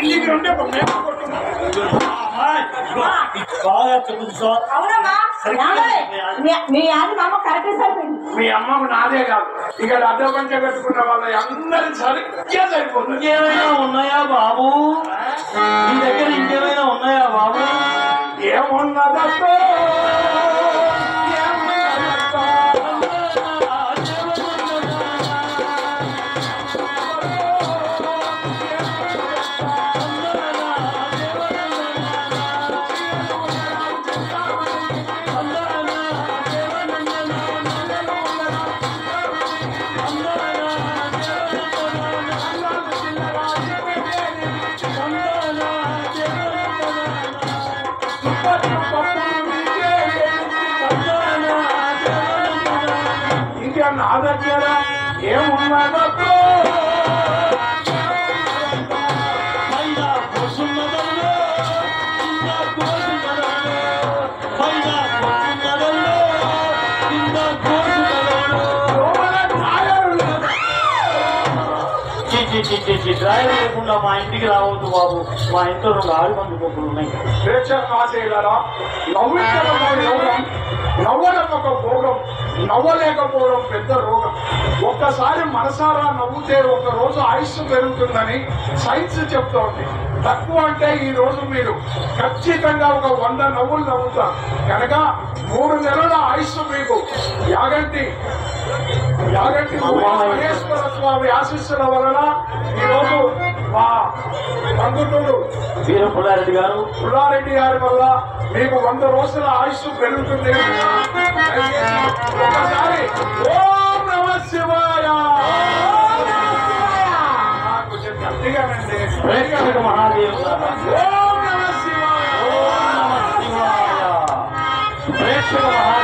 ఇంటికి ఉంటే ఒక మేక బాగా చెప్తుంది సార్. మీ అమ్మకు నాదే కాదు ఇక్కడ అడ్డ పంచ కట్టుకున్న వాళ్ళ అందరి సరిగ్గా సరిపోతుంది. ఇంకేమైనా ఉన్నాయా బాబు? మీ దగ్గర ఇంకేమైనా ఉన్నాయా బాబు? ఏమున్నదో ఇంకా నా దగ్గర ఏమున్నదో డ్రైవర్ లేకుండా మా ఇంటికి రావద్దు బాబు. మా ఇంట్లో 2 ఆడి మంది కొడుకులు ఉన్నాయి. నవ్వడం ఒక భోగం, నవ్వలేకపోవడం పెద్ద రోగం. ఒక్కసారి మనసారా నవ్వుతే ఒక రోజు ఆయుష్ పెరుగుతుందని సైన్స్ చెప్తోంది. తక్కువ అంటే ఈ రోజు మీరు ఖచ్చితంగా ఒక 100 నవ్వులు నవ్వుతారు కనుక 3 నెలల ఆయుష్ మీకు యాగంటి మహేశ్వర స్వామి ఆశీస్సుల వలన ఈరోజు మా బంధువులు వీర పుల్లారెడ్డి గారి వల్ల మీకు 100 రోజుల ఆయుష్ పెరుగుతుంది. ఒకసారి ఓం నమః శివాయ కొంచెం గట్టిగానండి. మహాదేవ్ ఓం నమః శివాయ. ప్రేక్షక మహాదేవ్